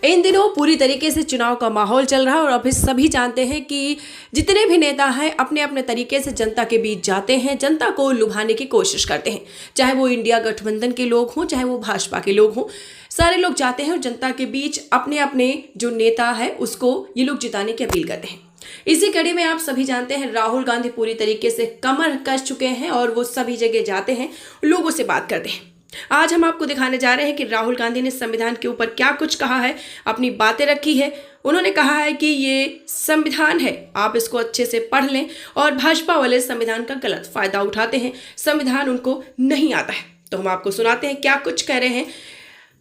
इन दिनों पूरी तरीके से चुनाव का माहौल चल रहा है और अभी सभी जानते हैं कि जितने भी नेता हैं अपने अपने तरीके से जनता के बीच जाते हैं, जनता को लुभाने की कोशिश करते हैं। चाहे वो इंडिया गठबंधन के लोग हों, चाहे वो भाजपा के लोग हों, सारे लोग जाते हैं और जनता के बीच अपने अपने जो नेता है उसको ये लोग जिताने की अपील करते हैं। इसी कड़ी में आप सभी जानते हैं राहुल गांधी पूरी तरीके से कमर कस चुके हैं और वो सभी जगह जाते हैं, लोगों से बात करते हैं। आज हम आपको दिखाने जा रहे हैं कि राहुल गांधी ने संविधान के ऊपर क्या कुछ कहा है, अपनी बातें रखी है। उन्होंने कहा है कि ये संविधान है, आप इसको अच्छे से पढ़ लें, और भाजपा वाले संविधान का गलत फायदा उठाते हैं, संविधान उनको नहीं आता है। तो हम आपको सुनाते हैं क्या कुछ कह रहे हैं।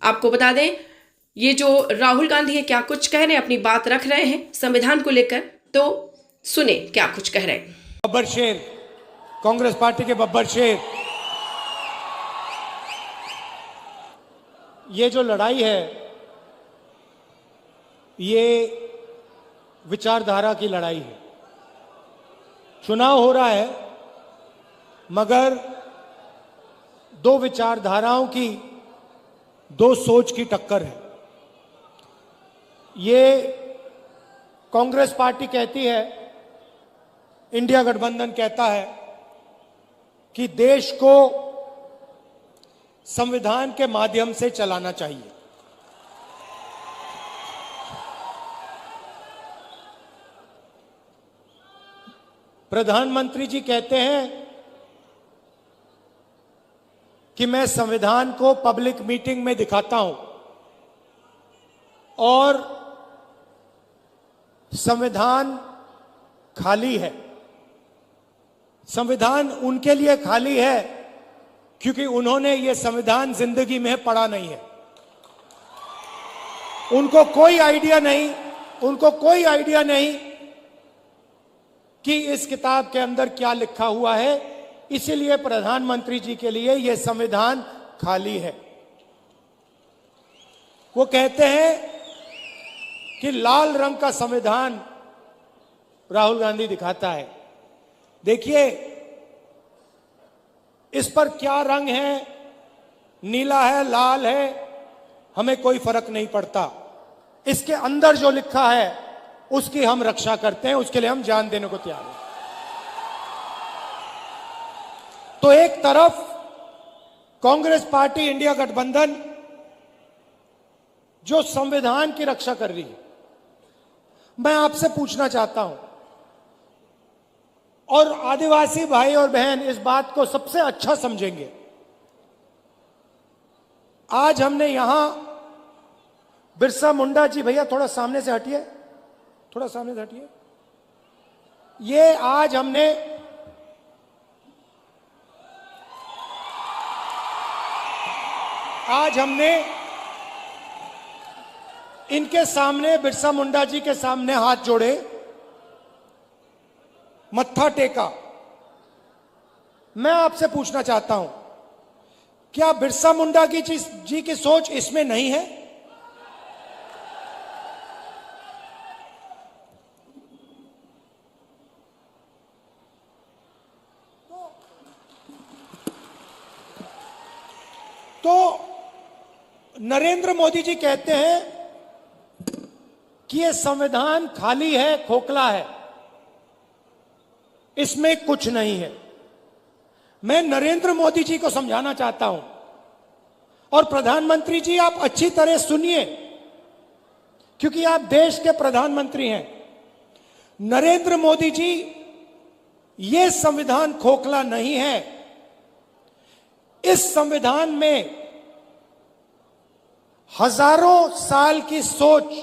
आपको बता दें, ये जो राहुल गांधी है क्या कुछ कह रहे हैं, अपनी बात रख रहे हैं संविधान को लेकर, तो सुने क्या कुछ कह रहे हैं। बब्बर शेर, कांग्रेस पार्टी के बब्बर शेर, ये जो लड़ाई है ये विचारधारा की लड़ाई है। चुनाव हो रहा है मगर दो विचारधाराओं की, दो सोच की टक्कर है। ये कांग्रेस पार्टी कहती है, इंडिया गठबंधन कहता है कि देश को संविधान के माध्यम से चलाना चाहिए। प्रधानमंत्री जी कहते हैं कि मैं संविधान को पब्लिक मीटिंग में दिखाता हूं और संविधान खाली है। संविधान उनके लिए खाली है क्योंकि उन्होंने ये संविधान जिंदगी में पढ़ा नहीं है। उनको कोई आइडिया नहीं कि इस किताब के अंदर क्या लिखा हुआ है। इसीलिए प्रधानमंत्री जी के लिए यह संविधान खाली है। वो कहते हैं कि लाल रंग का संविधान राहुल गांधी दिखाता है। देखिए इस पर क्या रंग है, नीला है, लाल है, हमें कोई फर्क नहीं पड़ता। इसके अंदर जो लिखा है उसकी हम रक्षा करते हैं, उसके लिए हम जान देने को तैयार हैं। तो एक तरफ कांग्रेस पार्टी, इंडिया गठबंधन जो संविधान की रक्षा कर रही है, मैं आपसे पूछना चाहता हूं, और आदिवासी भाई और बहन इस बात को सबसे अच्छा समझेंगे। आज हमने यहां बिरसा मुंडा जी, भैया थोड़ा सामने से हटिए, थोड़ा सामने से हटिए। ये आज हमने इनके सामने, बिरसा मुंडा जी के सामने हाथ जोड़े, मत्था टेका। मैं आपसे पूछना चाहता हूं, क्या बिरसा मुंडा जी की सोच इसमें नहीं है? तो नरेंद्र मोदी जी कहते हैं कि यह संविधान खाली है, खोखला है, इसमें कुछ नहीं है। मैं नरेंद्र मोदी जी को समझाना चाहता हूं, और प्रधानमंत्री जी आप अच्छी तरह सुनिए क्योंकि आप देश के प्रधानमंत्री हैं। नरेंद्र मोदी जी, यह संविधान खोखला नहीं है। इस संविधान में हजारों साल की सोच,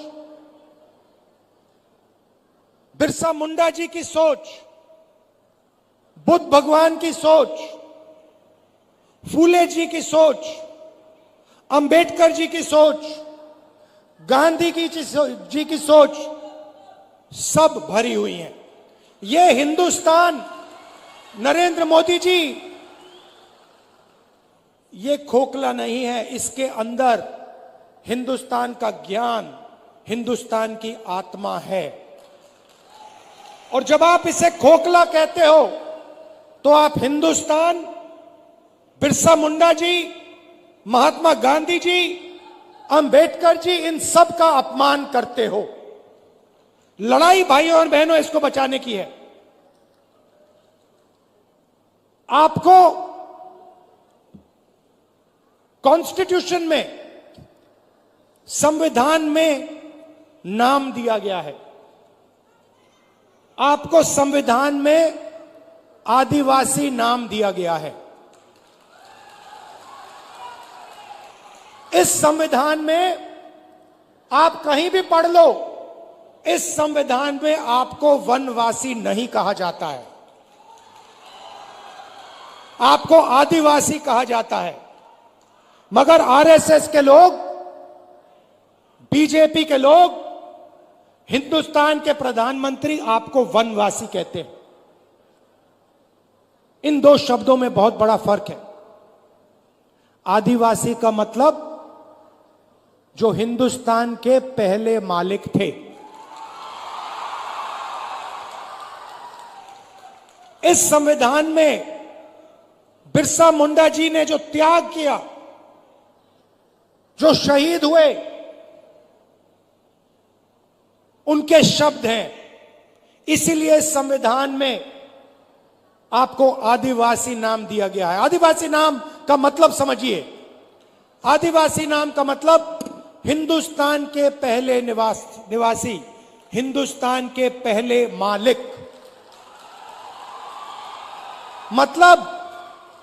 बिरसा मुंडा जी की सोच, बुद्ध भगवान की सोच, फूले जी की सोच, अंबेडकर जी की सोच, गांधी जी की सोच सब भरी हुई है। यह हिंदुस्तान, नरेंद्र मोदी जी, ये खोखला नहीं है। इसके अंदर हिंदुस्तान का ज्ञान, हिंदुस्तान की आत्मा है। और जब आप इसे खोखला कहते हो तो आप हिंदुस्तान, बिरसा मुंडा जी, महात्मा गांधी जी अंबेडकर जी, इन सब का अपमान करते हो। लड़ाई भाइयों और बहनों इसको बचाने की है। आपको कॉन्स्टिट्यूशन में, संविधान में नाम दिया गया है। आपको संविधान में आदिवासी नाम दिया गया है। इस संविधान में आप कहीं भी पढ़ लो, इस संविधान में आपको वनवासी नहीं कहा जाता है, आपको आदिवासी कहा जाता है। मगर आरएसएस के लोग, बीजेपी के लोग, हिंदुस्तान के प्रधानमंत्री आपको वनवासी कहते हैं। इन दो शब्दों में बहुत बड़ा फर्क है। आदिवासी का मतलब जो हिंदुस्तान के पहले मालिक थे। इस संविधान में बिरसा मुंडा जी ने जो त्याग किया, जो शहीद हुए, उनके शब्द हैं। इसीलिए संविधान में आपको आदिवासी नाम दिया गया है। आदिवासी नाम का मतलब समझिए। आदिवासी नाम का मतलब हिंदुस्तान के पहले निवासी, हिंदुस्तान के पहले मालिक। मतलब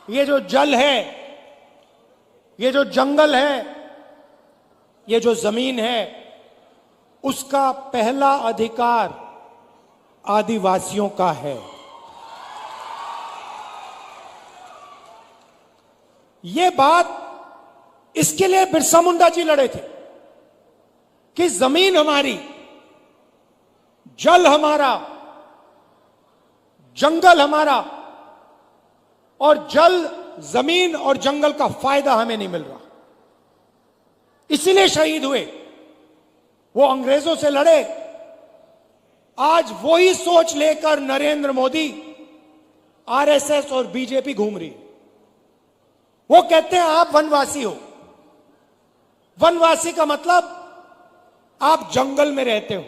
ये जो जल है, ये जो जंगल है, ये जो जमीन है, उसका पहला अधिकार आदिवासियों का है। ये बात, इसके लिए बिरसा मुंडा जी लड़े थे कि जमीन हमारी, जल हमारा, जंगल हमारा, और जल, जमीन और जंगल का फायदा हमें नहीं मिल रहा। इसीलिए शहीद हुए। वो अंग्रेजों से लड़े। आज वही सोच लेकर नरेंद्र मोदी, आरएसएस और बीजेपी घूम रही है। वो कहते हैं आप वनवासी हो। वनवासी का मतलब आप जंगल में रहते हो।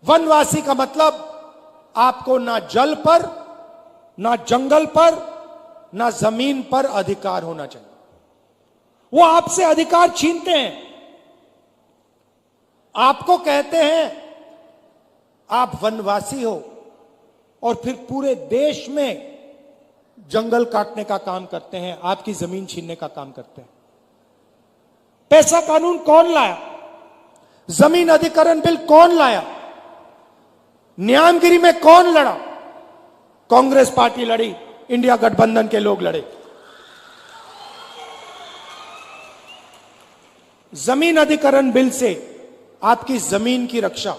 वनवासी का मतलब आपको ना जल पर, ना जंगल पर, ना जमीन पर अधिकार होना चाहिए। वो आपसे अधिकार छीनते हैं। आपको कहते हैं आप वनवासी हो, और फिर पूरे देश में जंगल काटने का काम करते हैं, आपकी जमीन छीनने का काम करते हैं। पैसा कानून कौन लाया? जमीन अधिग्रहण बिल कौन लाया? न्यामगिरी में कौन लड़ा? कांग्रेस पार्टी लड़ी, इंडिया गठबंधन के लोग लड़े। जमीन अधिग्रहण बिल से आपकी जमीन की रक्षा,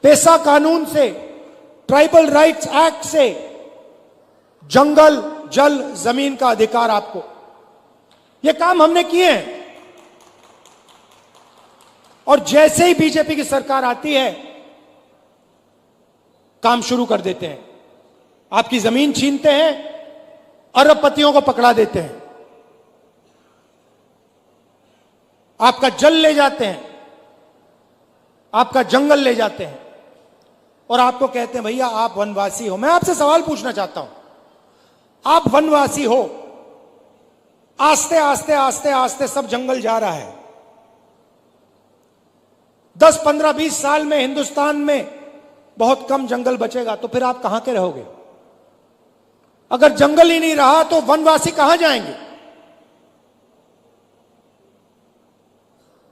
पैसा कानून से, ट्राइबल राइट्स एक्ट से जंगल, जल, जमीन का अधिकार आपको। ये काम हमने किए हैं। और जैसे ही बीजेपी की सरकार आती है, काम शुरू कर देते हैं। आपकी जमीन छीनते हैं, अरबपतियों को पकड़ा देते हैं, आपका जल ले जाते हैं, आपका जंगल ले जाते हैं, और आपको कहते हैं भैया आप वनवासी हो। मैं आपसे सवाल पूछना चाहता हूं, आप वनवासी हो, आस्ते आस्ते आस्ते आस्ते सब जंगल जा रहा है। 10, 15, 20 साल में हिंदुस्तान में बहुत कम जंगल बचेगा, तो फिर आप कहां के रहोगे? अगर जंगल ही नहीं रहा तो वनवासी कहां जाएंगे?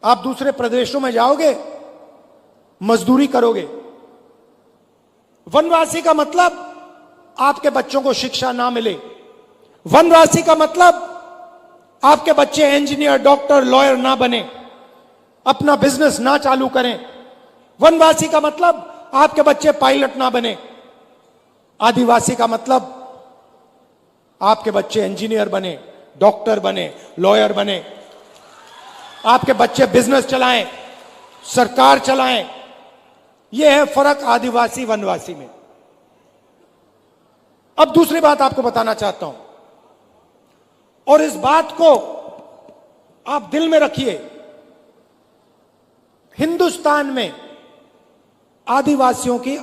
आप दूसरे प्रदेशों में जाओगे, मजदूरी करोगे। वनवासी का मतलब आपके बच्चों को शिक्षा ना मिले। वनवासी का मतलब आपके बच्चे इंजीनियर, डॉक्टर, लॉयर ना बने, अपना बिजनेस ना चालू करें। वनवासी का मतलब आपके बच्चे पायलट ना बने। आदिवासी का मतलब आपके बच्चे इंजीनियर बने, डॉक्टर बने, लॉयर बने, आपके बच्चे बिजनेस चलाएं, सरकार चलाएं। यह है फर्क आदिवासी वनवासी में। अब दूसरी बात आपको बताना चाहता हूं। और इस बात को आप दिल में रखिए, हिंदुस्तान में आदिवासियों की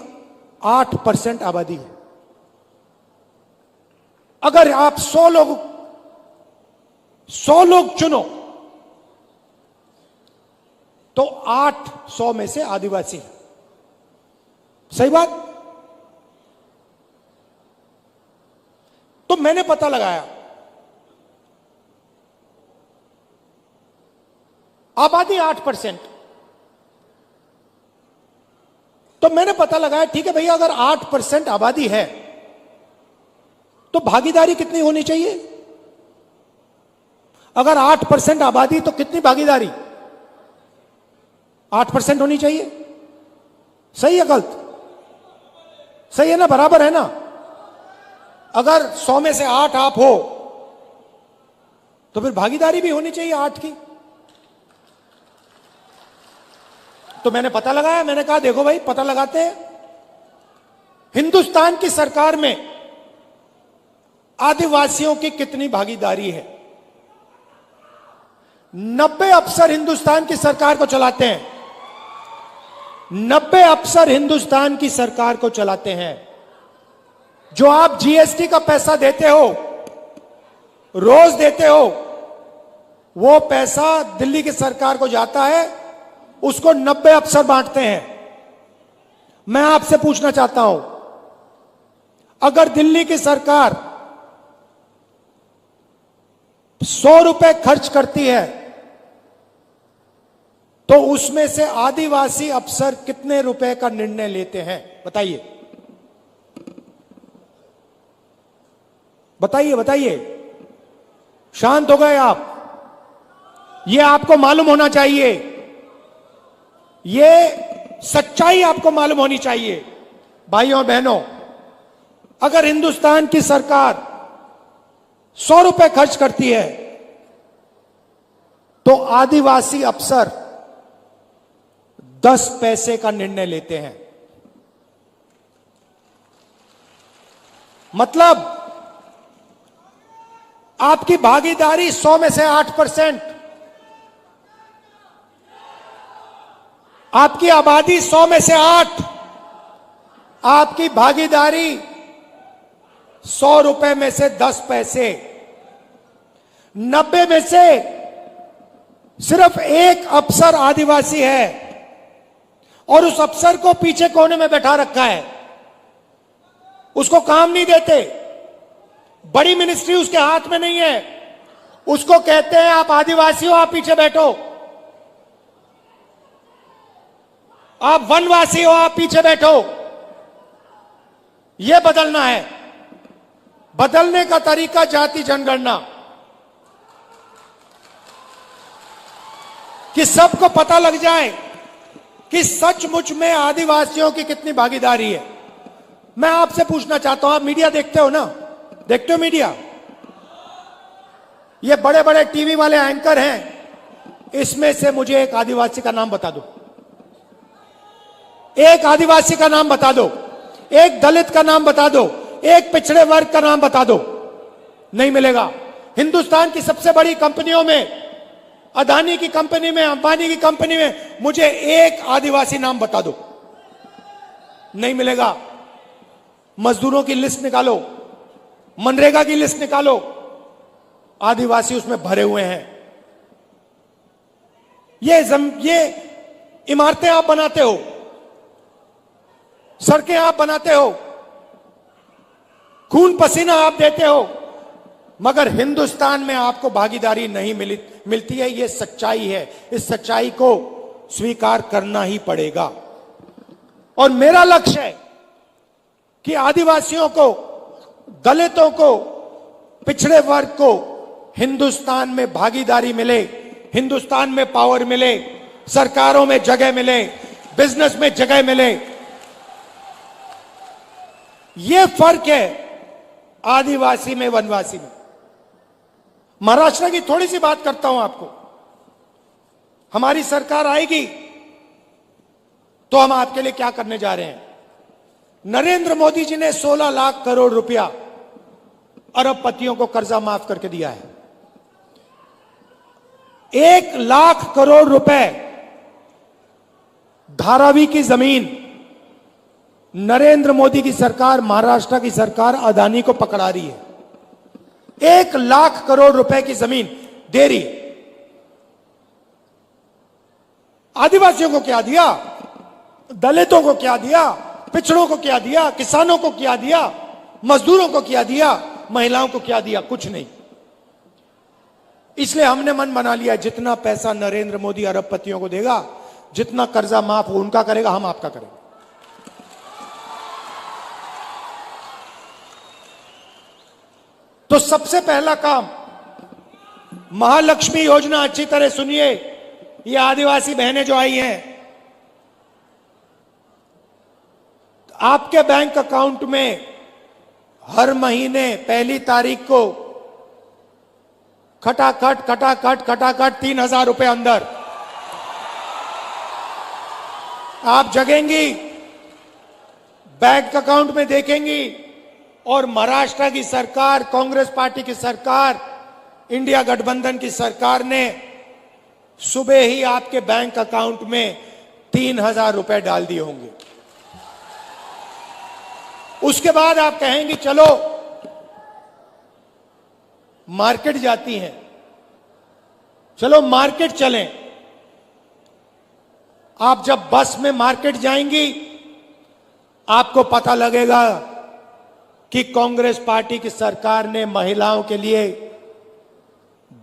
8% आबादी है। अगर आप 100 लोग चुनो तो 800 में से आदिवासी है। सही बात? तो मैंने पता लगाया, आबादी 8%, तो मैंने पता लगाया ठीक है भैया, अगर 8% आबादी है तो भागीदारी कितनी होनी चाहिए? अगर 8% आबादी तो कितनी भागीदारी? 8% होनी चाहिए। सही है गलत? सही है ना? बराबर है ना? अगर 100 में से 8 आप हो तो फिर भागीदारी भी होनी चाहिए 8 की। तो मैंने पता लगाया, मैंने कहा देखो भाई पता लगाते हैं, हिंदुस्तान की सरकार में आदिवासियों की कितनी भागीदारी है। 90 अफसर हिंदुस्तान की सरकार को चलाते हैं। 90 अफसर हिंदुस्तान की सरकार को चलाते हैं। जो आप जीएसटी का पैसा देते हो, रोज देते हो, वो पैसा दिल्ली की सरकार को जाता है, उसको 90 अफसर बांटते हैं। मैं आपसे पूछना चाहता हूं, अगर दिल्ली की सरकार 100 रुपए खर्च करती है तो उसमें से आदिवासी अफसर कितने रुपए का निर्णय लेते हैं? बताइए बताइए बताइए। शांत हो गए आप? यह आपको मालूम होना चाहिए, यह सच्चाई आपको मालूम होनी चाहिए। भाइयों बहनों, अगर हिंदुस्तान की सरकार 100 रुपए खर्च करती है तो आदिवासी अफसर 10 पैसे का निर्णय लेते हैं। मतलब आपकी भागीदारी 100 में से 8%, आपकी आबादी 100 में से 8, आपकी भागीदारी 100 रुपए में से 10 पैसे। 90 में से सिर्फ एक अफसर आदिवासी है और उस अफसर को पीछे कोने में बैठा रखा है, उसको काम नहीं देते। बड़ी मिनिस्ट्री उसके हाथ में नहीं है, उसको कहते हैं आप आदिवासी हो, आप पीछे बैठो। आप वनवासी हो, आप पीछे बैठो। यह बदलना है। बदलने का तरीका जाति जनगणना, कि सबको पता लग जाए कि सचमुच में आदिवासियों की कितनी भागीदारी है। मैं आपसे पूछना चाहता हूं, आप मीडिया देखते हो ना? देखते हो मीडिया? ये बड़े बड़े टीवी वाले एंकर हैं, इसमें से मुझे एक आदिवासी का नाम बता दो। एक आदिवासी का नाम बता दो, एक दलित का नाम बता दो, एक पिछड़े वर्ग का नाम बता दो। नहीं मिलेगा। हिंदुस्तान की सबसे बड़ी कंपनियों में, अदानी की कंपनी में, अंबानी की कंपनी में, मुझे एक आदिवासी नाम बता दो। नहीं मिलेगा। मजदूरों की लिस्ट निकालो, मनरेगा की लिस्ट निकालो, आदिवासी उसमें भरे हुए हैं। ये इमारतें आप बनाते हो, सड़कें आप बनाते हो, खून पसीना आप देते हो, मगर हिंदुस्तान में आपको भागीदारी नहीं मिलती है। यह सच्चाई है। इस सच्चाई को स्वीकार करना ही पड़ेगा। और मेरा लक्ष्य है कि आदिवासियों को, दलितों को, पिछड़े वर्ग को हिंदुस्तान में भागीदारी मिले, हिंदुस्तान में पावर मिले, सरकारों में जगह मिले, बिजनेस में जगह मिले। यह फर्क है आदिवासी में, वनवासी में। महाराष्ट्र की थोड़ी सी बात करता हूं आपको। हमारी सरकार आएगी तो हम आपके लिए क्या करने जा रहे हैं। नरेंद्र मोदी जी ने 16 लाख करोड़ रुपया अरबपतियों को कर्जा माफ करके दिया है। 1,00,000 करोड़ रुपए धारावी की जमीन नरेंद्र मोदी की सरकार, महाराष्ट्र की सरकार अदानी को पकड़ा रही है। 1,00,000 करोड़ रुपए की जमीन दे रही है। आदिवासियों को क्या दिया, दलितों को क्या दिया, पिछड़ों को क्या दिया, किसानों को क्या दिया, मजदूरों को क्या दिया, महिलाओं को क्या दिया? कुछ नहीं। इसलिए हमने मन बना लिया, जितना पैसा नरेंद्र मोदी अरबपतियों को देगा, जितना कर्जा माफ हो उनका करेगा, हम आपका करेंगे। तो सबसे पहला काम, महालक्ष्मी योजना, अच्छी तरह सुनिए, ये आदिवासी बहनें जो आई हैं, आपके बैंक अकाउंट में हर महीने 1 तारीख को खटाखट 3,000 रुपए अंदर आप जगेंगी, बैंक अकाउंट में देखेंगी। और महाराष्ट्र की सरकार, कांग्रेस पार्टी की सरकार, इंडिया गठबंधन की सरकार ने सुबह ही आपके बैंक अकाउंट में 3,000 रुपए डाल दिए होंगे। उसके बाद आप कहेंगे चलो मार्केट जाती हैं, चलो मार्केट चलें। आप जब बस में मार्केट जाएंगी, आपको पता लगेगा कि कांग्रेस पार्टी की सरकार ने महिलाओं के लिए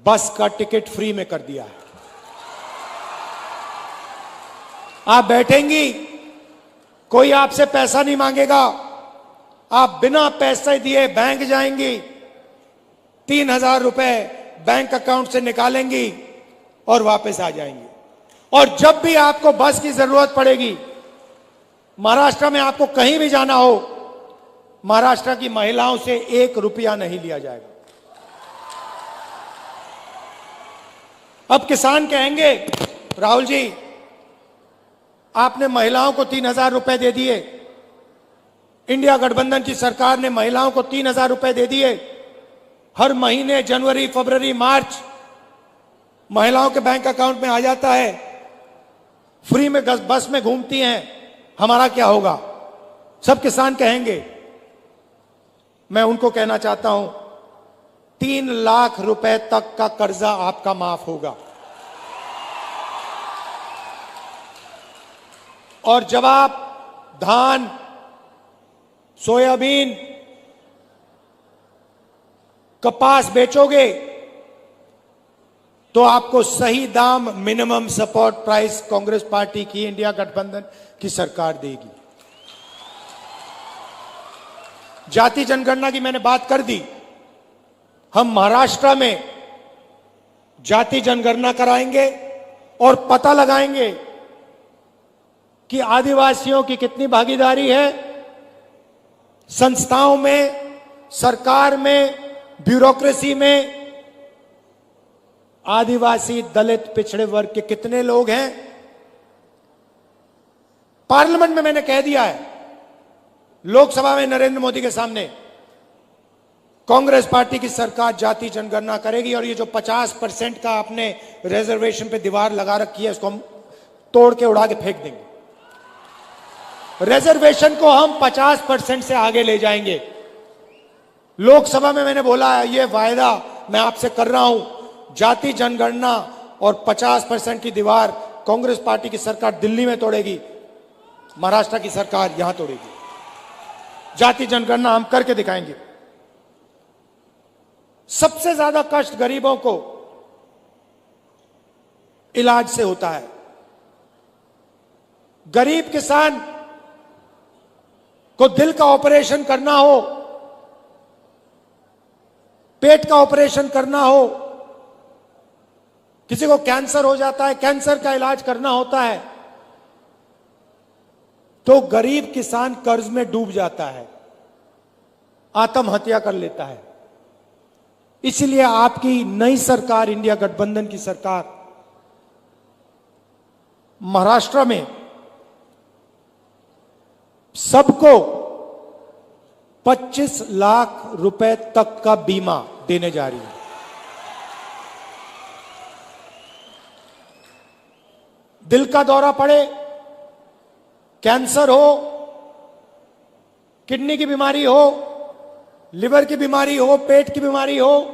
बस का टिकट फ्री में कर दिया है। आप बैठेंगी, कोई आपसे पैसा नहीं मांगेगा, आप बिना पैसे दिए बैंक जाएंगी, 3,000 रुपए बैंक अकाउंट से निकालेंगी और वापस आ जाएंगी। और जब भी आपको बस की जरूरत पड़ेगी, महाराष्ट्र में आपको कहीं भी जाना हो, महाराष्ट्र की महिलाओं से 1 रुपया नहीं लिया जाएगा। अब किसान कहेंगे, राहुल जी आपने महिलाओं को 3,000 रुपए दे दिए, इंडिया गठबंधन की सरकार ने महिलाओं को 3,000 रुपए दे दिए, हर महीने जनवरी, फरवरी, मार्च महिलाओं के बैंक अकाउंट में आ जाता है, फ्री में बस में घूमती हैं, हमारा क्या होगा? सब किसान कहेंगे। मैं उनको कहना चाहता हूं, 3,00,000 रुपए तक का कर्जा आपका माफ होगा। और जब आप धान, सोयाबीन, कपास बेचोगे तो आपको सही दाम, minimum support price Congress party की, इंडिया गठबंधन की सरकार देगी। जाति जनगणना की मैंने बात कर दी। हम महाराष्ट्र में जाति जनगणना कराएंगे और पता लगाएंगे कि आदिवासियों की कितनी भागीदारी है संस्थाओं में, सरकार में, ब्यूरोक्रेसी में। आदिवासी, दलित, पिछड़े वर्ग के कितने लोग हैं। पार्लियामेंट में मैंने कह दिया है, लोकसभा में नरेंद्र मोदी के सामने, कांग्रेस पार्टी की सरकार जाति जनगणना करेगी और ये जो 50% का आपने रिजर्वेशन पे दीवार लगा रखी है, उसको हम तोड़ के उड़ा के फेंक देंगे। रिजर्वेशन को हम 50% से आगे ले जाएंगे। लोकसभा में मैंने बोला है, ये वायदा मैं आपसे कर रहा हूं, जाति जनगणना और 50% की दीवार कांग्रेस पार्टी की सरकार दिल्ली में तोड़ेगी, महाराष्ट्र की सरकार यहां तोड़ेगी। जाति जनगणना हम करके दिखाएंगे। सबसे ज्यादा कष्ट गरीबों को इलाज से होता है। गरीब किसान को दिल का ऑपरेशन करना हो, पेट का ऑपरेशन करना हो, किसी को कैंसर हो जाता है, कैंसर का इलाज करना होता है, तो गरीब किसान कर्ज में डूब जाता है, आत्महत्या कर लेता है। इसलिए आपकी नई सरकार, इंडिया गठबंधन की सरकार, महाराष्ट्र में सबको 25 लाख रुपए तक का बीमा देने जा रही है। दिल का दौरा पड़े, कैंसर हो, किडनी की बीमारी हो, लिवर की बीमारी हो, पेट की बीमारी हो,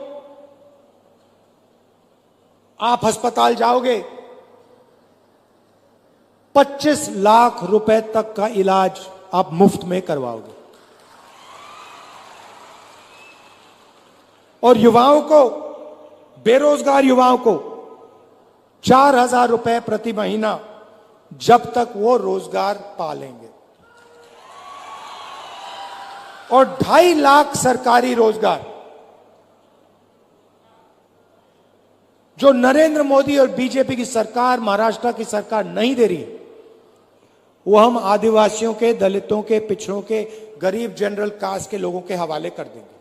आप अस्पताल जाओगे, 25 लाख रुपए तक का इलाज आप मुफ्त में करवाओगे। और युवाओं को, बेरोजगार युवाओं को 4,000 रुपए प्रति महीना जब तक वो रोजगार पा लेंगे। और 2.5 लाख सरकारी रोजगार जो नरेंद्र मोदी और बीजेपी की सरकार, महाराष्ट्र की सरकार नहीं दे रही है, वो हम आदिवासियों के, दलितों के, पिछड़ों के, गरीब जनरल कास्ट के लोगों के हवाले कर देंगे।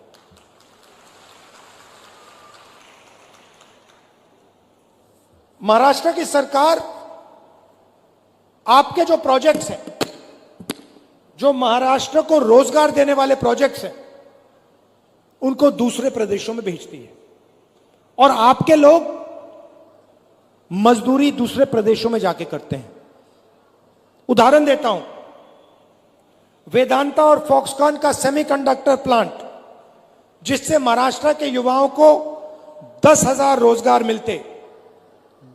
महाराष्ट्र की सरकार आपके जो प्रोजेक्ट्स हैं, जो महाराष्ट्र को रोजगार देने वाले प्रोजेक्ट्स हैं, उनको दूसरे प्रदेशों में भेजती है और आपके लोग मजदूरी दूसरे प्रदेशों में जाके करते हैं। उदाहरण देता हूं, वेदांता और फॉक्सकॉन का सेमीकंडक्टर प्लांट, जिससे महाराष्ट्र के युवाओं को 10,000 रोजगार मिलते,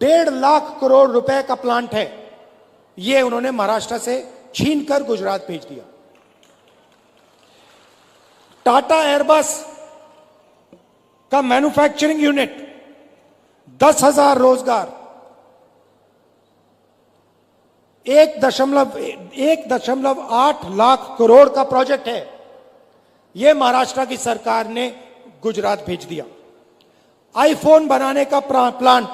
1.5 लाख करोड़ रुपए का प्लांट है, यह उन्होंने महाराष्ट्र से छीनकर गुजरात भेज दिया। टाटा एयरबस का मैन्युफैक्चरिंग यूनिट, 10,000 रोजगार, 1.8 लाख करोड़ का प्रोजेक्ट है, यह महाराष्ट्र की सरकार ने गुजरात भेज दिया। आईफोन बनाने का प्लांट,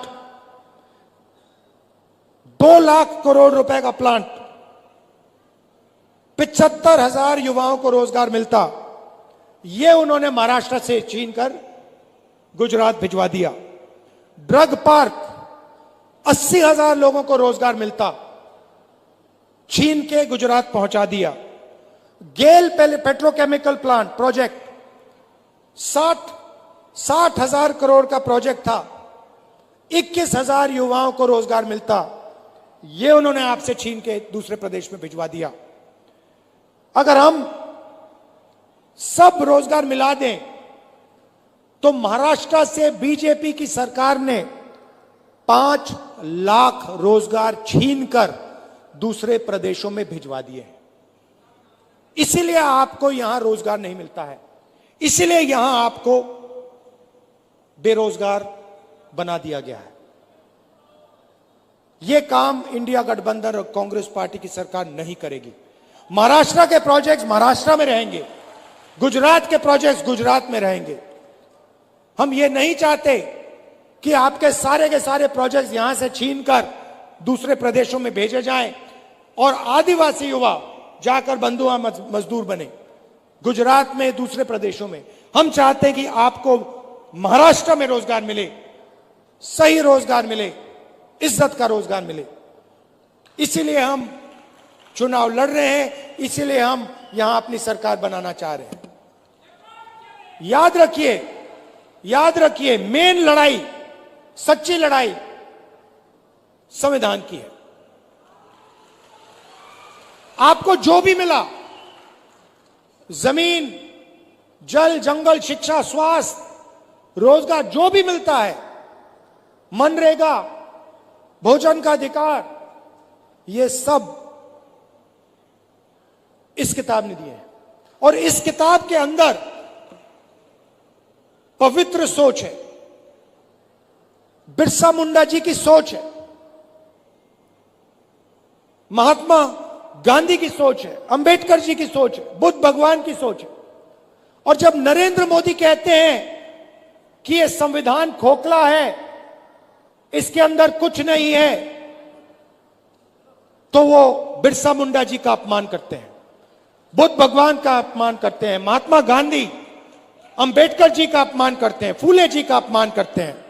2 लाख करोड़ रुपए का प्लांट, 75,000 युवाओं को रोजगार मिलता, यह उन्होंने महाराष्ट्र से छीनकर गुजरात भिजवा दिया। ड्रग पार्क, 80,000 लोगों को रोजगार मिलता, छीन के गुजरात पहुंचा दिया। गेल पेट्रोकेमिकल प्लांट प्रोजेक्ट, 60,000 करोड़ का प्रोजेक्ट था, 21,000 युवाओं को रोजगार मिलता, यह उन्होंने आपसे छीन के दूसरे प्रदेश में भिजवा दिया। अगर हम सब रोजगार मिला दें तो महाराष्ट्र से बीजेपी की सरकार ने 5 लाख रोजगार छीनकर दूसरे प्रदेशों में भिजवा दिए हैं। इसीलिए आपको यहां रोजगार नहीं मिलता है, इसीलिए यहां आपको बेरोजगार बना दिया गया है। यह काम इंडिया गठबंधन और कांग्रेस पार्टी की सरकार नहीं करेगी। महाराष्ट्र के प्रोजेक्ट्स महाराष्ट्र में रहेंगे, गुजरात के प्रोजेक्ट्स गुजरात में रहेंगे। हम ये नहीं चाहते कि आपके के सारे प्रोजेक्ट्स यहां से छीनकर दूसरे प्रदेशों में भेजे जाएं और आदिवासी युवा जाकर बंधुआ मजदूर बने गुजरात में, दूसरे प्रदेशों में। हम चाहते हैं कि आपको महाराष्ट्र में रोजगार मिले, सही रोजगार मिले, इज्जत का रोजगार मिले। इसीलिए हम चुनाव लड़ रहे हैं, इसीलिए हम यहां अपनी सरकार बनाना चाह रहे हैं। याद रखिए, मेन लड़ाई, सच्ची लड़ाई संविधान की है। आपको जो भी मिला, जमीन, जल, जंगल, शिक्षा, स्वास्थ्य, रोजगार, जो भी मिलता है, मनरेगा, भोजन का अधिकार, ये सब इस किताब ने दिए हैं। और इस किताब के अंदर पवित्र सोच है, बिरसा मुंडा जी की सोच है, महात्मा गांधी की सोच है, अंबेडकर जी की सोच है, बुद्ध भगवान की सोच है। और जब नरेंद्र मोदी कहते हैं कि यह संविधान खोखला है, इसके अंदर कुछ नहीं है, तो वो बिरसा मुंडा जी का अपमान करते हैं, बुद्ध भगवान का अपमान करते हैं, महात्मा गांधी, अंबेडकर जी का अपमान करते हैं, फूले जी का अपमान करते हैं।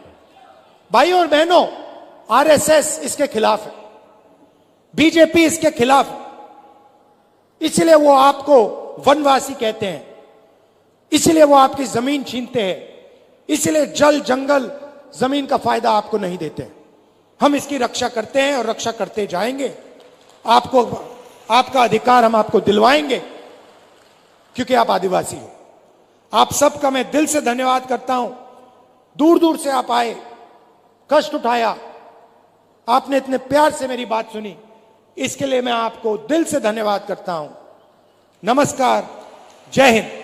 भाइयों और बहनों, आरएसएस इसके खिलाफ है, बीजेपी इसके खिलाफ है। इसलिए वो आपको वनवासी कहते हैं, इसलिए वो आपकी जमीन छीनते हैं, इसलिए जल, जंगल, जमीन का फायदा आपको नहीं देते। हम इसकी रक्षा करते हैं और रक्षा करते जाएंगे। आपको आपका अधिकार हम आपको दिलवाएंगे, क्योंकि आप आदिवासी हो। आप सबका मैं दिल से धन्यवाद करता हूं। दूर दूर से आप आए, कष्ट उठाया, आपने इतने प्यार से मेरी बात सुनी, इसके लिए मैं आपको दिल से धन्यवाद करता हूं। नमस्कार, जय हिंद।